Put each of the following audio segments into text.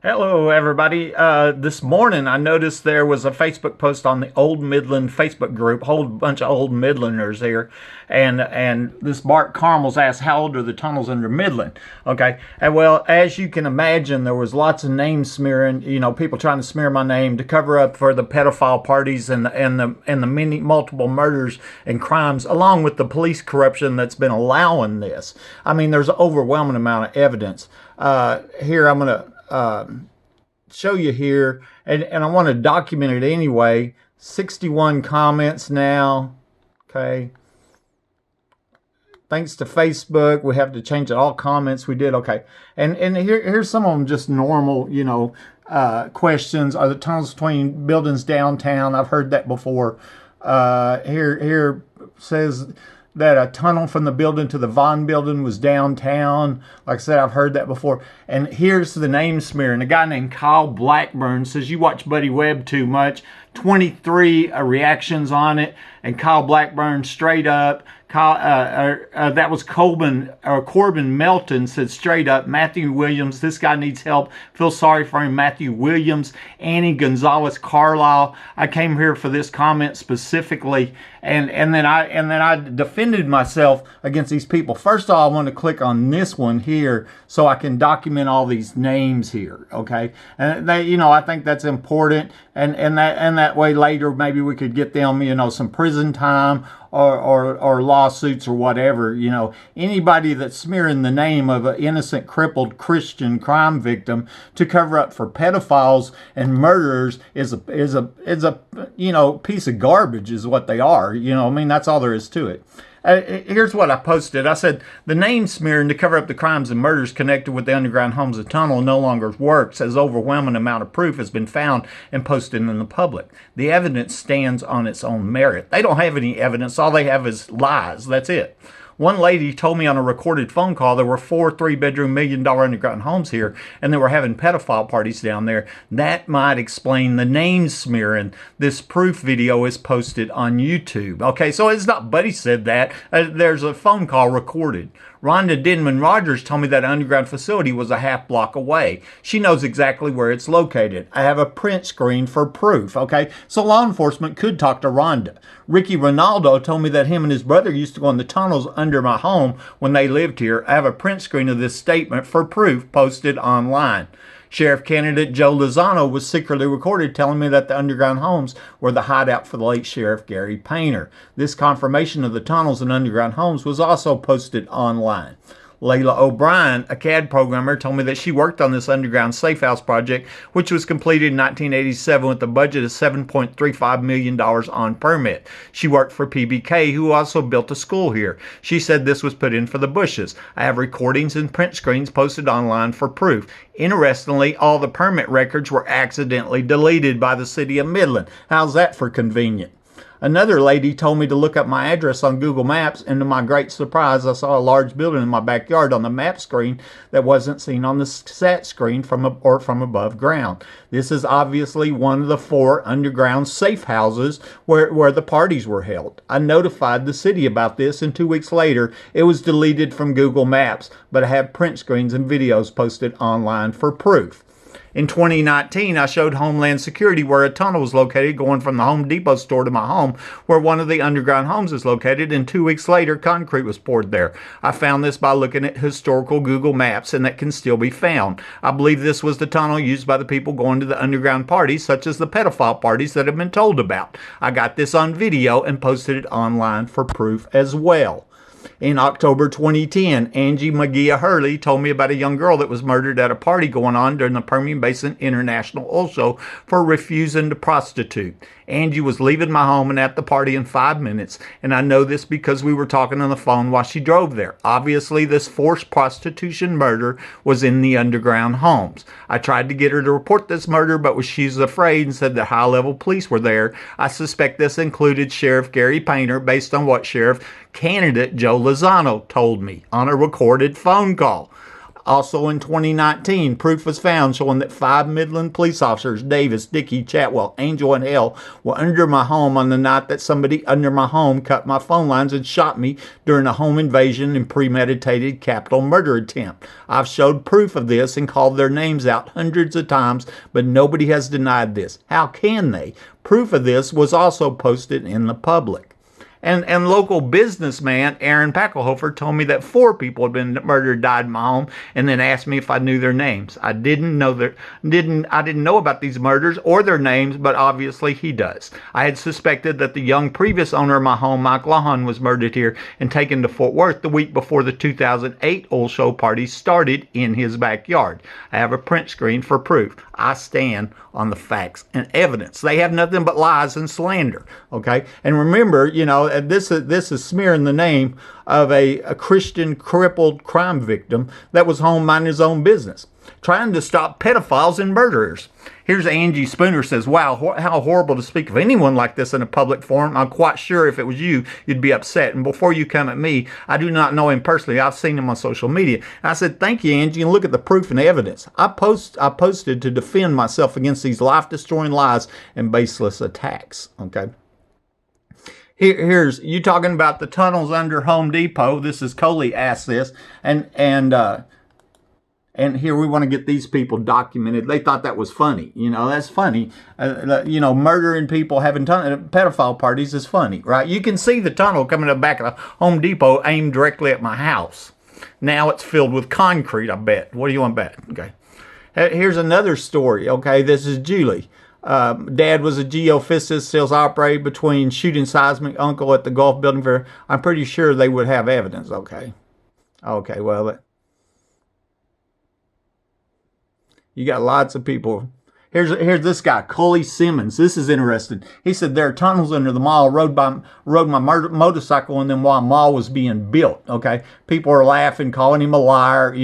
Hello, everybody. This morning I noticed there was a Facebook post on the Old Midland Facebook group, whole bunch of old Midlanders here, and this Bart Carmel's asked, "How old are the tunnels under Midland?" Okay, and well, as you can imagine, there was lots of name smearing. People trying to smear my name to cover up for the pedophile parties and the many multiple murders and crimes, along with the police corruption that's been allowing this. I mean, there's an overwhelming amount of evidence. Here I'm gonna show you here, and I want to document it anyway. 61 comments now. Okay. Thanks to Facebook, we have to change it. All comments we did. Okay. And here's some of them, just normal, questions. Are the tunnels between buildings downtown? I've heard that before. Here says that a tunnel from the building to the Vaughn building was downtown. Like I said, I've heard that before. And here's the name smearing. A guy named Kyle Blackburn says, "You watch Buddy Webb too much." 23 reactions on it. And Kyle Blackburn straight up. That was Corbin Melton said straight up, "Matthew Williams, this guy needs help. Feel sorry for him." Matthew Williams. Annie Gonzalez Carlisle. I came here for this comment specifically, and then I defended myself against these people. First of all, I want to click on this one here so I can document all these names here. Okay, and I think that's important, and that way later maybe we could get them some prison time or lawsuits or whatever. Anybody that's smearing the name of an innocent crippled Christian crime victim to cover up for pedophiles and murderers is a piece of garbage, is what they are. That's all there is to it. Here's what I posted. I said, "The name smearing to cover up the crimes and murders connected with the underground homes and tunnel no longer works, as overwhelming amount of proof has been found and posted in the public. The evidence stands on its own merit." They don't have any evidence. All they have is lies. That's it. One lady told me on a recorded phone call there were 4 3-bedroom $1 million underground homes here, and they were having pedophile parties down there. That might explain the name smearing. This proof video is posted on YouTube. Okay, so it's not Buddy said that. There's a phone call recorded. Rhonda Denman Rogers told me that underground facility was a half block away. She knows exactly where it's located. I have a print screen for proof. Okay, so law enforcement could talk to Rhonda. Ricky Ronaldo told me that him and his brother used to go in the tunnels under my home when they lived here. I have a print screen of this statement for proof posted online. Sheriff candidate Joe Lozano was secretly recorded telling me that the underground homes were the hideout for the late Sheriff Gary Painter. This confirmation of the tunnels and underground homes was also posted online. Layla O'Brien, a CAD programmer, told me that she worked on this underground safe house project, which was completed in 1987 with a budget of $7.35 million on permit. She worked for PBK, who also built a school here. She said this was put in for the Bushes. I have recordings and print screens posted online for proof. Interestingly, all the permit records were accidentally deleted by the city of Midland. How's that for convenient? Another lady told me to look up my address on Google Maps, and to my great surprise, I saw a large building in my backyard on the map screen that wasn't seen on the sat screen from above ground. This is obviously one of the 4 underground safe houses where the parties were held. I notified the city about this, and 2 weeks later, it was deleted from Google Maps, but I have print screens and videos posted online for proof. In 2019, I showed Homeland Security where a tunnel was located going from the Home Depot store to my home, where one of the underground homes is located, and 2 weeks later, concrete was poured there. I found this by looking at historical Google Maps, and that can still be found. I believe this was the tunnel used by the people going to the underground parties, such as the pedophile parties that have been told about. I got this on video and posted it online for proof as well. In October 2010, Angie Magia Hurley told me about a young girl that was murdered at a party going on during the Permian Basin International Oil Show for refusing to prostitute. Angie was leaving my home and at the party in 5 minutes, and I know this because we were talking on the phone while she drove there. Obviously, this forced prostitution murder was in the underground homes. I tried to get her to report this murder, but she's afraid and said that high-level police were there. I suspect this included Sheriff Gary Painter based on what Sheriff candidate Joe Lozano told me on a recorded phone call. Also in 2019, proof was found showing that 5 Midland police officers, Davis, Dickey, Chatwell, Angel, and Hale, were under my home on the night that somebody under my home cut my phone lines and shot me during a home invasion and premeditated capital murder attempt. I've showed proof of this and called their names out hundreds of times, but nobody has denied this. How can they? Proof of this was also posted in the public. And local businessman Aaron Packelhofer told me that 4 people had been murdered, died in my home, and then asked me if I knew their names. I didn't know about these murders or their names, but obviously he does. I had suspected that the young previous owner of my home, Mike Lahan, was murdered here and taken to Fort Worth the week before the 2008 oil show party started in his backyard. I have a print screen for proof. I stand on the facts and evidence. They have nothing but lies and slander. Okay, and remember, this is smearing the name of a Christian crippled crime victim that was home minding his own business, trying to stop pedophiles and murderers. Here's Angie Spooner says, wow, how horrible to speak of anyone like this in a public forum. I'm quite sure if it was you, you'd be upset. And before you come at me, I do not know him personally. I've seen him on social media. And I said, thank you, Angie, and look at the proof and evidence. I posted to defend myself against these life-destroying lies and baseless attacks. Okay. Here's you talking about the tunnels under Home Depot. This is Coley asked this, and here we want to get these people documented. They thought that was funny. That's funny. Murdering people, having pedophile parties is funny, right? You can see the tunnel coming to the back of the Home Depot aimed directly at my house. Now it's filled with concrete, I bet. What do you want to bet? Okay. Here's another story. Okay, this is Julie. Dad was a geophysicist, sales operator between shooting seismic uncle at the golf building fair. I'm pretty sure they would have evidence. Okay, well, you got lots of people. Here's this guy, Coley Simmons. This is interesting. He said there are tunnels under the mall. Rode my motorcycle in them while the mall was being built. Okay, people are laughing, calling him a liar.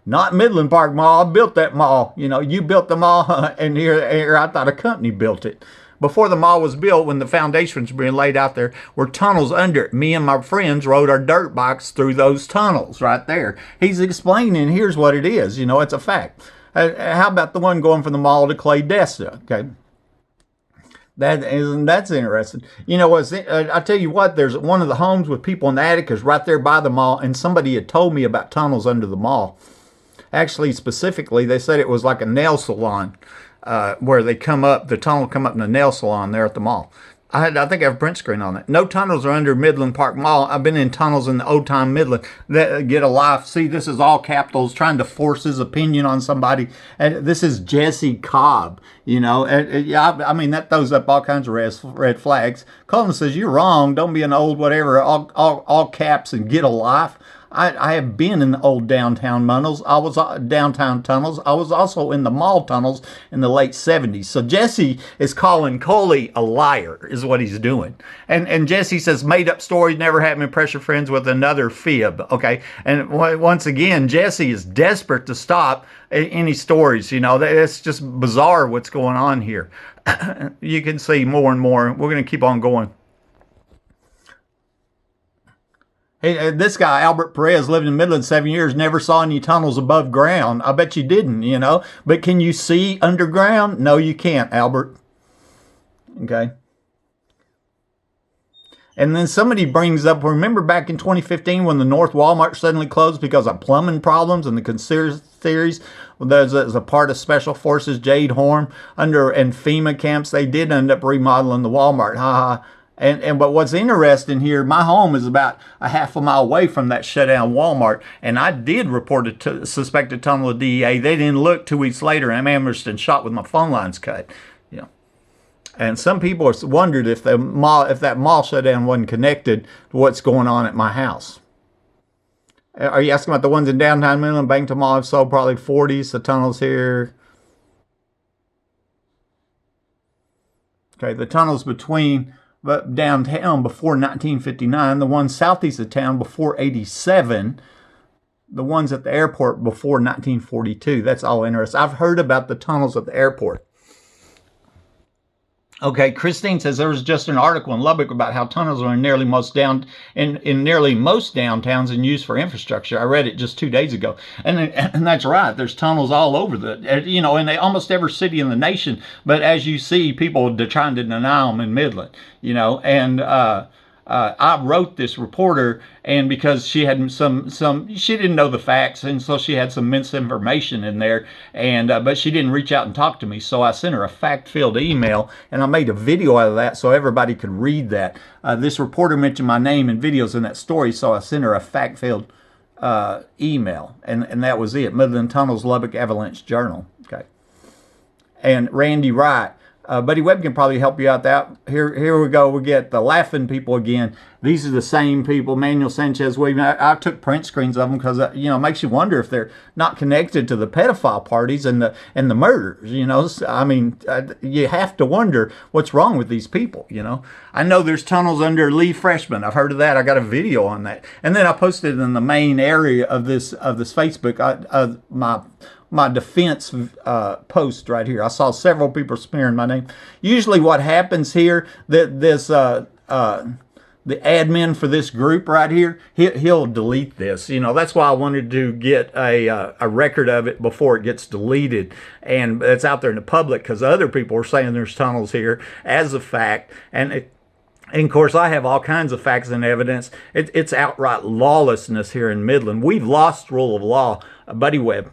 Not Midland Park Mall. I built that mall. You built the mall, and here I thought a company built it. Before the mall was built, when the foundations were being laid out, there were tunnels under it. Me and my friends rode our dirt bikes through those tunnels right there. He's explaining, here's what it is. It's a fact. How about the one going from the mall to Clay Desta? Okay, that's interesting. I tell you what, there's one of the homes with people in the attic is right there by the mall, and somebody had told me about tunnels under the mall. Actually, specifically, they said it was like a nail salon where the tunnel come up in a nail salon there at the mall. I think I have a print screen on it. No tunnels are under Midland Park Mall. I've been in tunnels in the old time Midland. That get a life. See, this is all capitals trying to force his opinion on somebody. And this is Jesse Cobb. I mean, that throws up all kinds of red flags. Colin says, you're wrong. Don't be an old whatever. All caps and get a life. I have been in the old downtown tunnels. I was also in the mall tunnels in the late 70s. So Jesse is calling Coley a liar, is what he's doing. And Jesse says, made up stories, never had me pressure friends with another fib. Okay. And once again, Jesse is desperate to stop any stories. It's just bizarre what's going on here. You can see more and more. We're going to keep on going. Hey, this guy, Albert Perez, lived in Midland 7 years, never saw any tunnels above ground. I bet you didn't, But can you see underground? No, you can't, Albert. Okay. And then somebody brings up, remember back in 2015 when the North Walmart suddenly closed because of plumbing problems and the conspiracy theories? There's a part of Special Forces Jade Horn and FEMA camps. They did end up remodeling the Walmart. Ha ha. But what's interesting here, my home is about a half a mile away from that shutdown Walmart, and I did report a suspected tunnel of DEA. They didn't look 2 weeks later, and I'm ambushed and shot with my phone lines cut. And some people wondered if that mall shutdown wasn't connected to what's going on at my house. Are you asking about the ones in downtown Midland? Bankton Mall, I've sold probably 40s. The tunnels here. Okay, the tunnels between downtown before 1959, the ones southeast of town before 87, the ones at the airport before 1942. That's all interesting. I've heard about the tunnels at the airport. Okay, Christine says there was just an article in Lubbock about how tunnels are in nearly most downtowns and used for infrastructure. I read it just 2 days ago, and that's right. There's tunnels all over in almost every city in the nation. But as you see, people are trying to deny them in Midland, and I wrote this reporter, and because she had she didn't know the facts, and so she had some misinformation in there, and but she didn't reach out and talk to me, so I sent her a fact-filled email, and I made a video out of that so everybody could read that. This reporter mentioned my name and videos in that story, so I sent her a fact-filled email, and that was it. Midland Tunnels, Lubbock Avalanche Journal. Okay, and Randy Wright. Buddy Webb can probably help you out. That here we go. We get the laughing people again. These are the same people. Manuel Sanchez Williams. I took print screens of them because it makes you wonder if they're not connected to the pedophile parties and the murders. I mean, you have to wonder what's wrong with these people. I know there's tunnels under Lee Freshman. I've heard of that. I got a video on that, and then I posted in the main area of this Facebook. My defense post right here. I saw several people smearing my name. Usually what happens here, that the admin for this group right here, he'll delete this. That's why I wanted to get a record of it before it gets deleted. And it's out there in the public because other people are saying there's tunnels here as a fact. And of course, I have all kinds of facts and evidence. It's outright lawlessness here in Midland. We've lost rule of law. Buddy Webb.